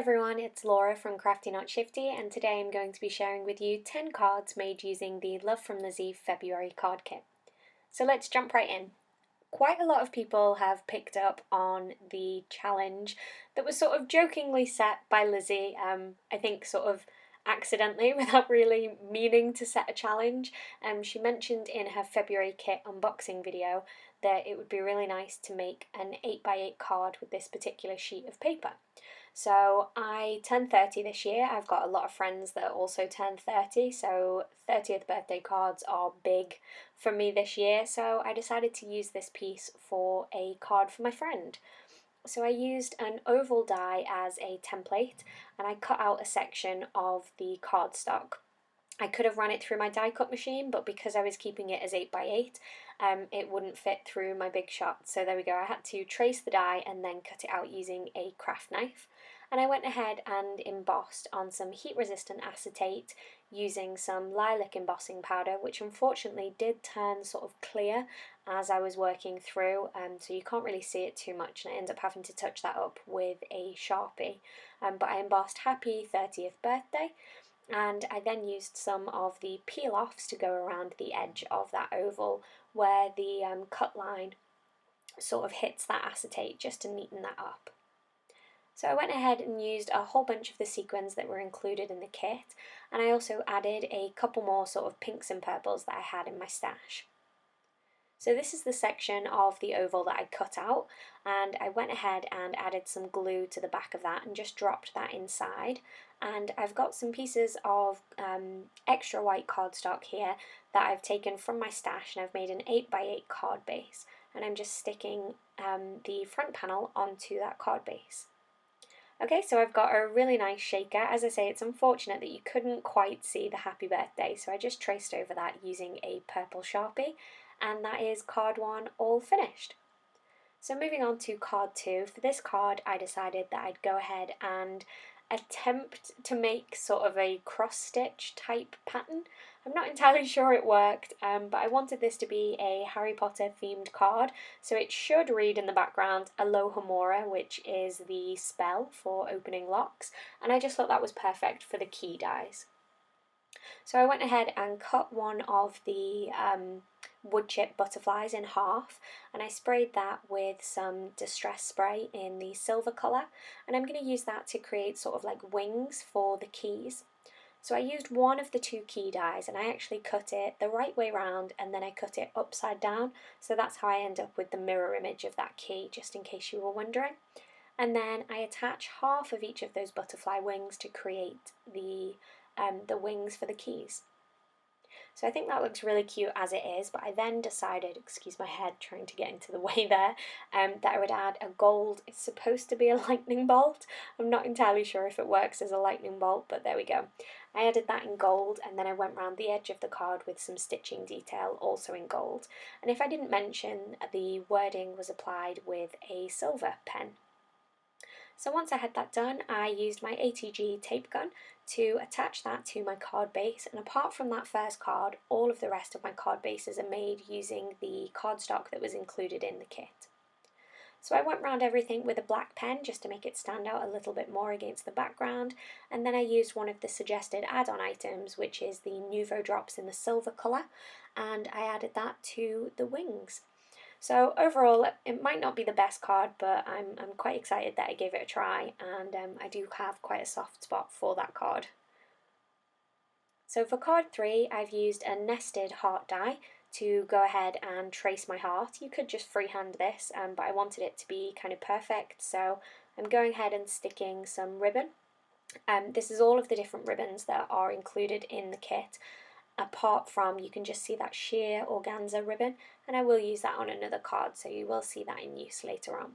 everyone, it's Laura from Crafty not Shifty, and today I'm going to be sharing with you 10 cards made using the Love from Lizi February card kit. So let's jump right in. Quite a lot of people have picked up on the challenge that was sort of jokingly set by Lizi, I think sort of accidentally without really meaning to set a challenge. She mentioned in her February kit unboxing video that it would be really nice to make an 8x8 card with this particular sheet of paper. So I turned 30 this year. I've got a lot of friends that also turned 30, so 30th birthday cards are big for me this year, so I decided to use this piece for a card for my friend. So I used an oval die as a template and I cut out a section of the cardstock. I could have run it through my die cut machine, but because I was keeping it as 8x8, it wouldn't fit through my big shot. So there we go, I had to trace the die and then cut it out using a craft knife. And I went ahead and embossed on some heat resistant acetate using some lilac embossing powder, which unfortunately did turn sort of clear as I was working through, so you can't really see it too much, and I ended up having to touch that up with a Sharpie. But I embossed Happy 30th Birthday, and I then used some of the peel-offs to go around the edge of that oval where the cut line sort of hits that acetate, just to neaten that up. So I went ahead and used a whole bunch of the sequins that were included in the kit, and I also added a couple more sort of pinks and purples that I had in my stash. So this is the section of the oval that I cut out, and I went ahead and added some glue to the back of that and just dropped that inside. And I've got some pieces of extra white cardstock here that I've taken from my stash, and I've made an 8x8 card base, and I'm just sticking the front panel onto that card base. Okay, so I've got a really nice shaker. As I say, it's unfortunate that you couldn't quite see the happy birthday, so I just traced over that using a purple Sharpie, and that is card 1 all finished. So moving on to card 2, for this card I decided that I'd go ahead and attempt to make sort of a cross stitch type pattern. I'm not entirely sure it worked, but I wanted this to be a Harry Potter themed card, so it should read in the background Alohomora, which is the spell for opening locks, and I just thought that was perfect for the key dies. So I went ahead and cut one of the wood chip butterflies in half, and I sprayed that with some distress spray in the silver colour, and I'm going to use that to create sort of like wings for the keys. So I used one of the 2 key dies, and I actually cut it the right way round and then I cut it upside down, so that's how I end up with the mirror image of that key, just in case you were wondering. And then I attach half of each of those butterfly wings to create the wings for the keys. So I think that looks really cute as it is, but I then decided, excuse my head trying to get into the way there, that I would add a gold, it's supposed to be a lightning bolt. I'm not entirely sure if it works as a lightning bolt, but there we go. I added that in gold, and then I went round the edge of the card with some stitching detail also in gold. And if I didn't mention, the wording was applied with a silver pen. So once I had that done, I used my ATG tape gun to attach that to my card base, and apart from that first card, all of the rest of my card bases are made using the cardstock that was included in the kit. So I went round everything with a black pen just to make it stand out a little bit more against the background, and then I used one of the suggested add-on items, which is the Nuvo drops in the silver colour, and I added that to the wings. So overall, it might not be the best card, but I'm quite excited that I gave it a try, and I do have quite a soft spot for that card. So for card 3, I've used a nested heart die to go ahead and trace my heart. You could just freehand this, but I wanted it to be kind of perfect, so I'm going ahead and sticking some ribbon. This is all of the different ribbons that are included in the kit. Apart from, you can just see that sheer organza ribbon, and I will use that on another card, so you will see that in use later on.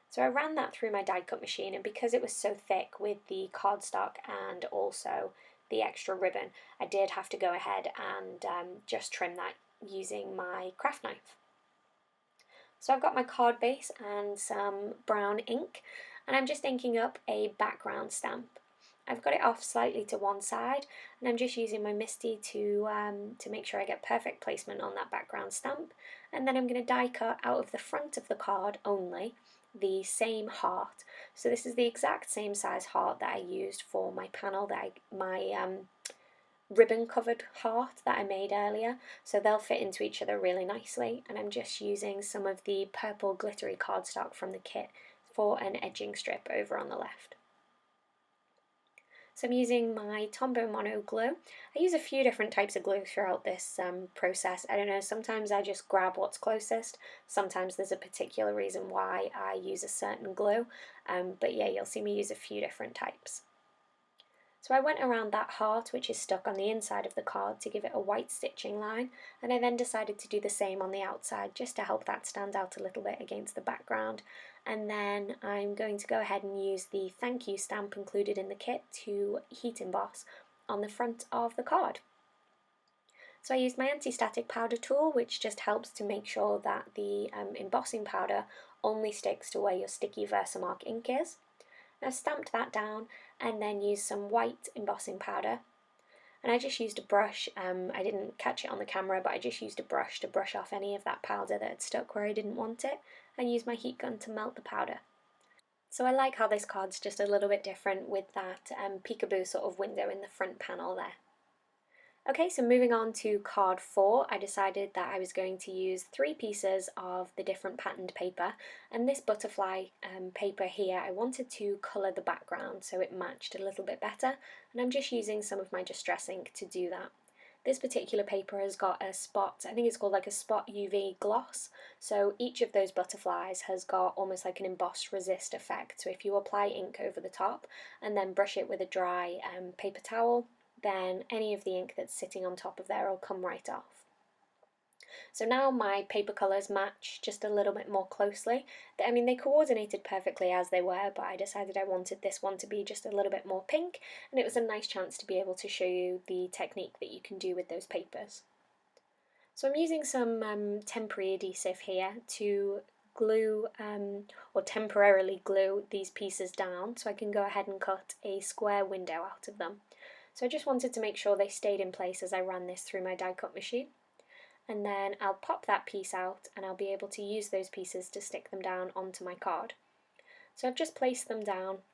So I ran that through my die cut machine, and because it was so thick with the cardstock and also the extra ribbon, I did have to go ahead and just trim that using my craft knife. So I've got my card base and some brown ink, and I'm just inking up a background stamp. I've got it off slightly to one side, and I'm just using my Misty to make sure I get perfect placement on that background stamp, and then I'm going to die cut out of the front of the card only, the same heart. So this is the exact same size heart that I used for my panel, my ribbon covered heart that I made earlier, so they'll fit into each other really nicely, and I'm just using some of the purple glittery cardstock from the kit for an edging strip over on the left. So I'm using my Tombow Mono glue. I use a few different types of glue throughout this process. I don't know, sometimes I just grab what's closest, sometimes there's a particular reason why I use a certain glue, but yeah, you'll see me use a few different types. So I went around that heart, which is stuck on the inside of the card, to give it a white stitching line, and I then decided to do the same on the outside just to help that stand out a little bit against the background. And then I'm going to go ahead and use the thank you stamp included in the kit to heat emboss on the front of the card. So I used my anti-static powder tool, which just helps to make sure that the embossing powder only sticks to where your sticky Versamark ink is. I've stamped that down and then used some white embossing powder, and I just used a brush. I didn't catch it on the camera, but I just used a brush to brush off any of that powder that had stuck where I didn't want it, and used my heat gun to melt the powder. So I like how this card's just a little bit different with that peekaboo sort of window in the front panel there. Okay, so moving on to card 4, I decided that I was going to use 3 pieces of the different patterned paper, and this butterfly paper here, I wanted to colour the background so it matched a little bit better, and I'm just using some of my distress ink to do that. This particular paper has got a spot, I think it's called like a spot UV gloss, so each of those butterflies has got almost like an embossed resist effect, so if you apply ink over the top and then brush it with a dry paper towel, then any of the ink that's sitting on top of there will come right off. So now my paper colours match just a little bit more closely. I mean, they coordinated perfectly as they were, but I decided I wanted this one to be just a little bit more pink, and it was a nice chance to be able to show you the technique that you can do with those papers. So I'm using some temporary adhesive here to glue or temporarily glue these pieces down so I can go ahead and cut a square window out of them. So I just wanted to make sure they stayed in place as I ran this through my die cut machine. And then I'll pop that piece out and I'll be able to use those pieces to stick them down onto my card. So I've just placed them down.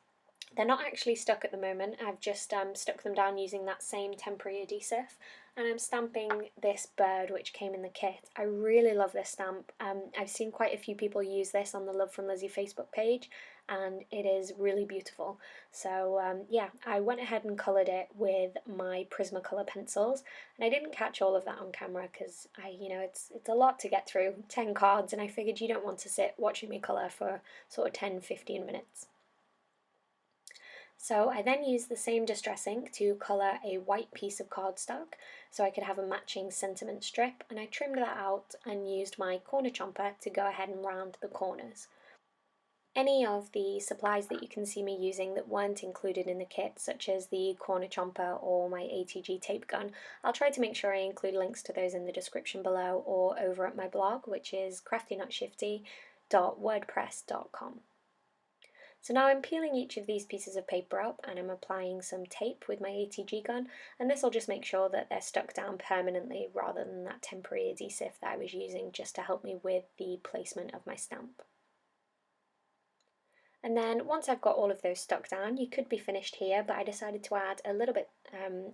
They're not actually stuck at the moment, I've just stuck them down using that same temporary adhesive, and I'm stamping this bird which came in the kit. I really love this stamp. I've seen quite a few people use this on the Love from Lizi Facebook page, and it is really beautiful. So yeah, I went ahead and coloured it with my Prismacolor pencils, and I didn't catch all of that on camera because it's a lot to get through, 10 cards, and I figured you don't want to sit watching me colour for sort of 10-15 minutes. So I then used the same distress ink to colour a white piece of cardstock so I could have a matching sentiment strip, and I trimmed that out and used my corner chomper to go ahead and round the corners. Any of the supplies that you can see me using that weren't included in the kit, such as the corner chomper or my ATG tape gun, I'll try to make sure I include links to those in the description below or over at my blog, which is craftynotshifty.wordpress.com. So now I'm peeling each of these pieces of paper up and I'm applying some tape with my ATG gun, and this will just make sure that they're stuck down permanently rather than that temporary adhesive that I was using just to help me with the placement of my stamp. And then once I've got all of those stuck down, you could be finished here, but I decided to add a little bit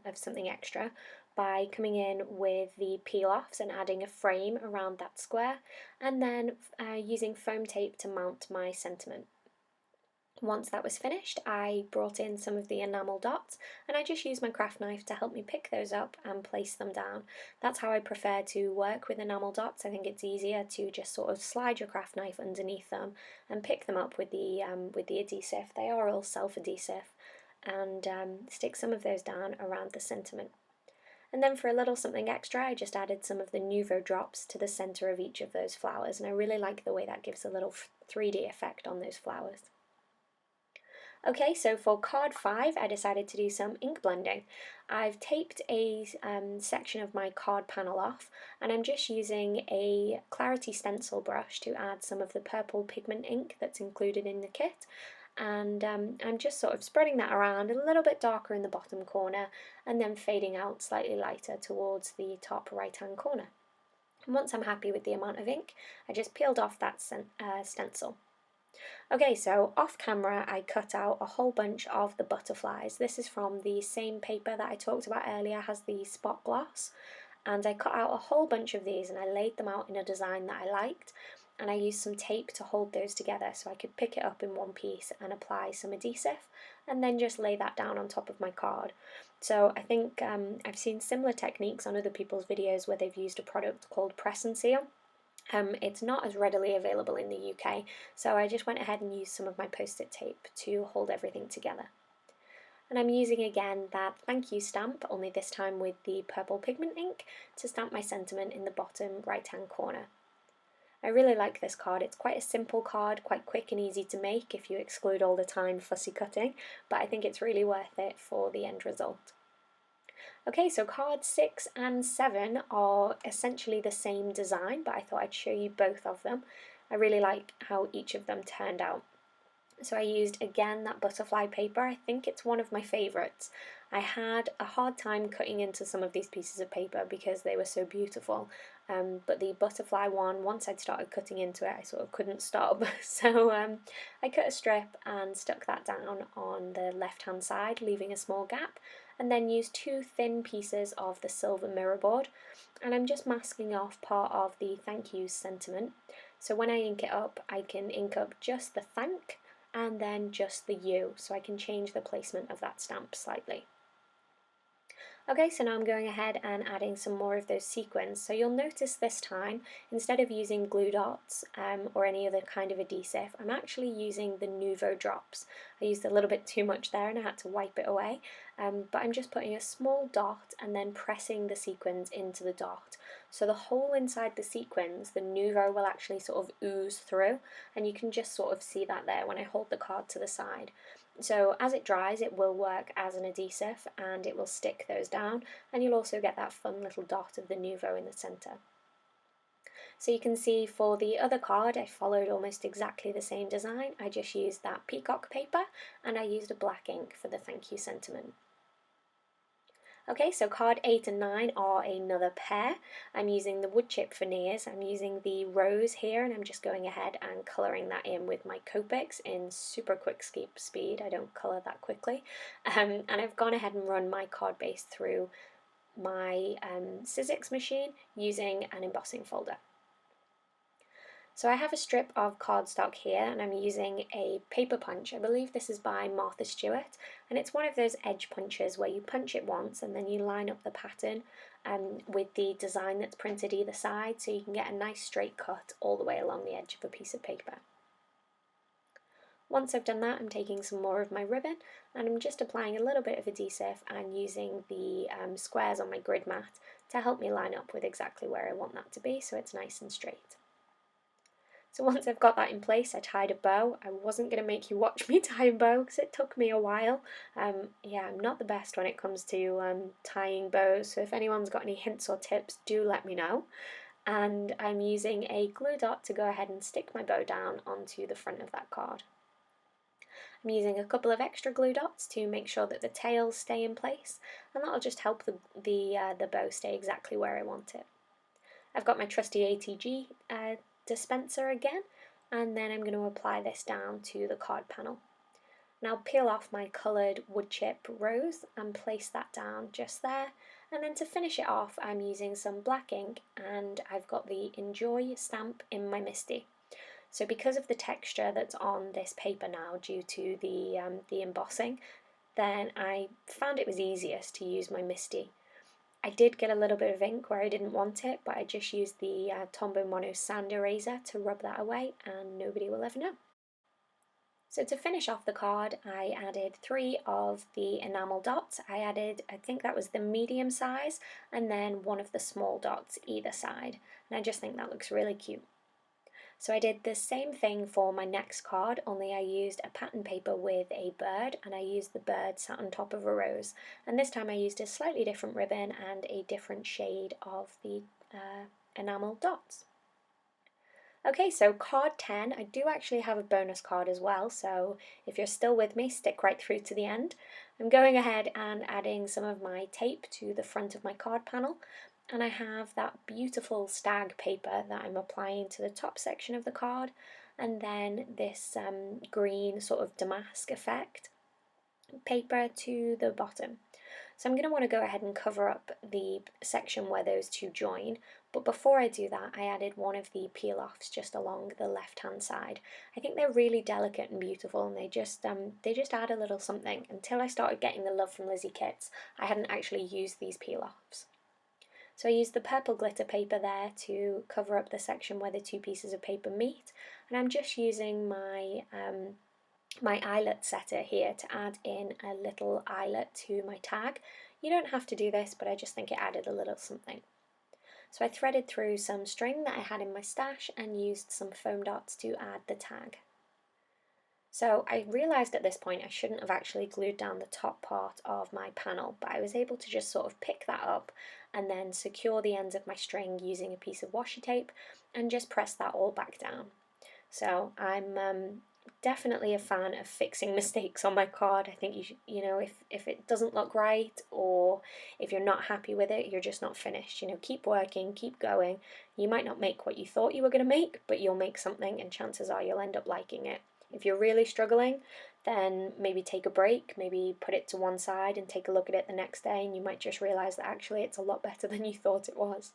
of something extra by coming in with the peel-offs and adding a frame around that square, and then using foam tape to mount my sentiment. Once that was finished, I brought in some of the enamel dots and I just used my craft knife to help me pick those up and place them down. That's how I prefer to work with enamel dots. I think it's easier to just sort of slide your craft knife underneath them and pick them up with the adhesive. They are all self-adhesive, and stick some of those down around the sentiment. And then for a little something extra, I just added some of the Nuvo drops to the centre of each of those flowers, and I really like the way that gives a little 3D effect on those flowers. Okay, so for card 5, I decided to do some ink blending. I've taped a section of my card panel off, and I'm just using a Clarity stencil brush to add some of the purple pigment ink that's included in the kit. And I'm just sort of spreading that around a little bit darker in the bottom corner, and then fading out slightly lighter towards the top right-hand corner. And once I'm happy with the amount of ink, I just peeled off that stencil. Okay, so off camera I cut out a whole bunch of the butterflies. This is from the same paper that I talked about earlier, has the spot gloss. And I cut out a whole bunch of these and I laid them out in a design that I liked, and I used some tape to hold those together so I could pick it up in one piece and apply some adhesive and then just lay that down on top of my card. So I think I've seen similar techniques on other people's videos where they've used a product called Press and Seal. It's not as readily available in the UK, so I just went ahead and used some of my post-it tape to hold everything together. And I'm using again that thank you stamp, only this time with the purple pigment ink, to stamp my sentiment in the bottom right hand corner. I really like this card. It's quite a simple card, quite quick and easy to make if you exclude all the time fussy cutting, but I think it's really worth it for the end result. Okay, so cards 6 and 7 are essentially the same design, but I thought I'd show you both of them. I really like how each of them turned out. So I used again that butterfly paper. I think it's one of my favourites. I had a hard time cutting into some of these pieces of paper because they were so beautiful, but the butterfly one, once I'd started cutting into it, I sort of couldn't stop. So I cut a strip and stuck that down on the left hand side, leaving a small gap, and then used 2 thin pieces of the silver mirror board, and I'm just masking off part of the thank you sentiment. So when I ink it up, I can ink up just the thank and then just the U, so I can change the placement of that stamp slightly. Okay, so now I'm going ahead and adding some more of those sequins. So you'll notice this time, instead of using glue dots or any other kind of adhesive, I'm actually using the Nuvo drops. I used a little bit too much there and I had to wipe it away, but I'm just putting a small dot and then pressing the sequins into the dot. So the hole inside the sequins, the Nuvo will actually sort of ooze through, and you can just sort of see that there when I hold the card to the side. So as it dries, it will work as an adhesive and it will stick those down, and you'll also get that fun little dot of the Nuvo in the centre. So you can see for the other card I followed almost exactly the same design. I just used that peacock paper and I used a black ink for the thank you sentiment. Okay, so card 8 and 9 are another pair. I'm using the wood chip veneers. I'm using the rose here and I'm just going ahead and colouring that in with my Copics in super quick speed. I don't colour that quickly. And I've gone ahead and run my card base through my Sizzix machine using an embossing folder. So I have a strip of cardstock here and I'm using a paper punch. I believe this is by Martha Stewart, and it's one of those edge punches where you punch it once and then you line up the pattern with the design that's printed either side, so you can get a nice straight cut all the way along the edge of a piece of paper. Once I've done that, I'm taking some more of my ribbon and I'm just applying a little bit of adhesive and using the squares on my grid mat to help me line up with exactly where I want that to be so it's nice and straight. So once I've got that in place, I tied a bow. I wasn't going to make you watch me tie a bow because it took me a while. Yeah, I'm not the best when it comes to tying bows, so if anyone's got any hints or tips, do let me know. And I'm using a glue dot to go ahead and stick my bow down onto the front of that card. I'm using a couple of extra glue dots to make sure that the tails stay in place, and that'll just help the bow stay exactly where I want it. I've got my trusty ATG dispenser again, and then I'm going to apply this down to the card panel. Now peel off my coloured wood chip rose and place that down just there, and then to finish it off I'm using some black ink and I've got the Enjoy stamp in my Misty. So because of the texture that's on this paper now due to the embossing, then I found it was easiest to use my Misty. I did get a little bit of ink where I didn't want it, but I just used the Tombow Mono Sand Eraser to rub that away and nobody will ever know. So to finish off the card, I added 3 of the enamel dots. I added, I think that was the medium size, and then 1 of the small dots either side. And I just think that looks really cute. So I did the same thing for my next card, only I used a pattern paper with a bird, and I used the bird sat on top of a rose. And this time I used a slightly different ribbon and a different shade of the enamel dots. Okay, so card 10, I do actually have a bonus card as well, so if you're still with me, stick right through to the end. I'm going ahead and adding some of my tape to the front of my card panel, and I have that beautiful stag paper that I'm applying to the top section of the card, and then this green sort of damask effect paper to the bottom. So I'm going to want to go ahead and cover up the section where those two join, but before I do that I added one of the peel-offs just along the left hand side. I think they're really delicate and beautiful, and they just add a little something. Until I started getting the Love from Lizi kits, I hadn't actually used these peel-offs. So I used the purple glitter paper there to cover up the section where the two pieces of paper meet, and I'm just using my my eyelet setter here to add in a little eyelet to my tag. You don't have to do this, but I just think it added a little something. So I threaded through some string that I had in my stash and used some foam dots to add the tag. So I realised at this point I shouldn't have actually glued down the top part of my panel, but I was able to just sort of pick that up and then secure the ends of my string using a piece of washi tape and just press that all back down. So I'm definitely a fan of fixing mistakes on my card. I think you know, if it doesn't look right or if you're not happy with it, you're just not finished. You know, keep working, keep going. You might not make what you thought you were going to make, but you'll make something, and chances are you'll end up liking it. If you're really struggling, then maybe take a break, maybe put it to one side and take a look at it the next day, and you might just realise that actually it's a lot better than you thought it was.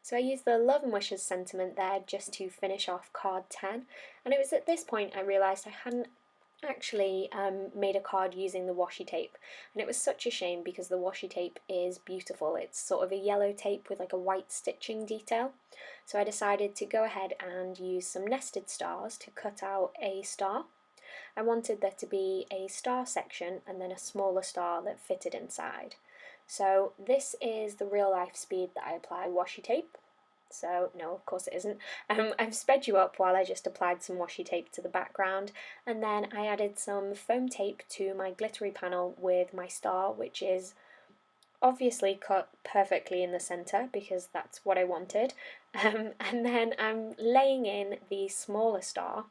So I used the Love and Wishes sentiment there just to finish off card 10, and it was at this point I realised I hadn't actually made a card using the washi tape, and it was such a shame because the washi tape is beautiful. It's sort of a yellow tape with like a white stitching detail. So I decided to go ahead and use some nested stars to cut out a star. I wanted there to be a star section and then a smaller star that fitted inside. So this is the real life speed that I apply washi tape. So no, of course it isn't. I've sped you up while I just applied some washi tape to the background, and then I added some foam tape to my glittery panel with my star, which is obviously cut perfectly in the centre because that's what I wanted. And then I'm laying in the smaller star.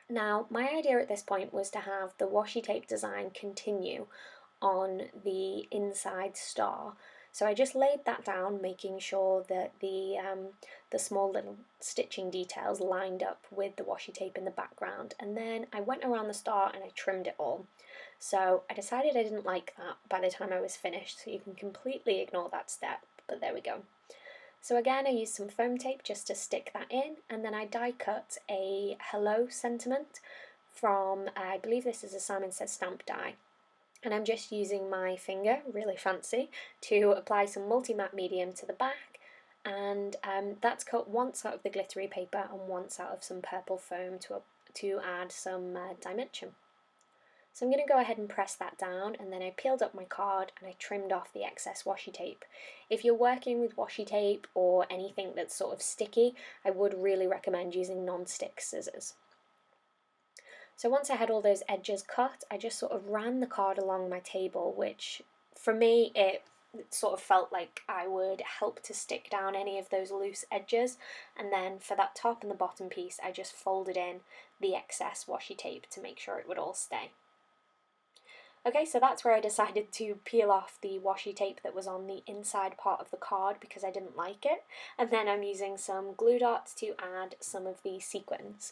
Now my idea at this point was to have the washi tape design continue on the inside star. So I just laid that down, making sure that the small little stitching details lined up with the washi tape in the background, and then I went around the star and I trimmed it all. So I decided I didn't like that by the time I was finished, so you can completely ignore that step, but there we go. So again, I used some foam tape just to stick that in, and then I die cut a hello sentiment from, I believe this is a Simon Says stamp die. And I'm just using my finger, really fancy, to apply some multi-matte medium to the back, and that's cut once out of the glittery paper and once out of some purple foam to add some dimension. So I'm going to go ahead and press that down, and then I peeled up my card and I trimmed off the excess washi tape. If you're working with washi tape or anything that's sort of sticky, I would really recommend using non-stick scissors. So once I had all those edges cut, I just sort of ran the card along my table, which for me it sort of felt like I would help to stick down any of those loose edges, and then for that top and the bottom piece I just folded in the excess washi tape to make sure it would all stay. Okay, so that's where I decided to peel off the washi tape that was on the inside part of the card because I didn't like it, and then I'm using some glue dots to add some of the sequins.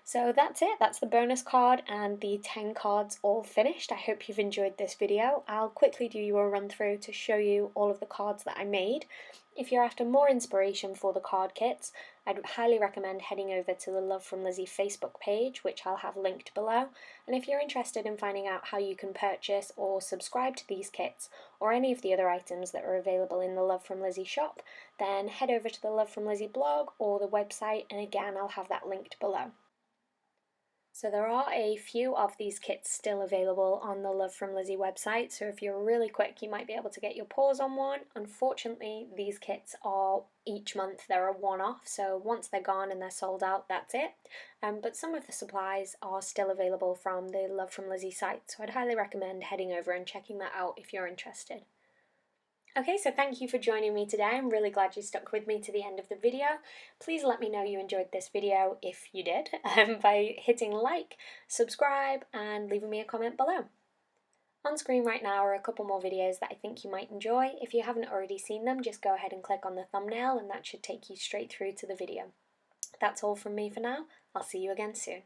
So that's it, that's the bonus card and the 10 cards all finished. I hope you've enjoyed this video. I'll quickly do you a run through to show you all of the cards that I made. If you're after more inspiration for the card kits, I'd highly recommend heading over to the Love from Lizi Facebook page, which I'll have linked below. And if you're interested in finding out how you can purchase or subscribe to these kits, or any of the other items that are available in the Love from Lizi shop, then head over to the Love from Lizi blog or the website, and again I'll have that linked below. So there are a few of these kits still available on the Love from Lizi website, so if you're really quick you might be able to get your paws on one. Unfortunately, these kits are each month, they're a one-off, so once they're gone and they're sold out, that's it. But some of the supplies are still available from the Love from Lizi site, so I'd highly recommend heading over and checking that out if you're interested. Okay, so thank you for joining me today. I'm really glad you stuck with me to the end of the video. Please let me know you enjoyed this video if you did by hitting like, subscribe, and leaving me a comment below. On screen right now are a couple more videos that I think you might enjoy. If you haven't already seen them, just go ahead and click on the thumbnail and that should take you straight through to the video. That's all from me for now. I'll see you again soon.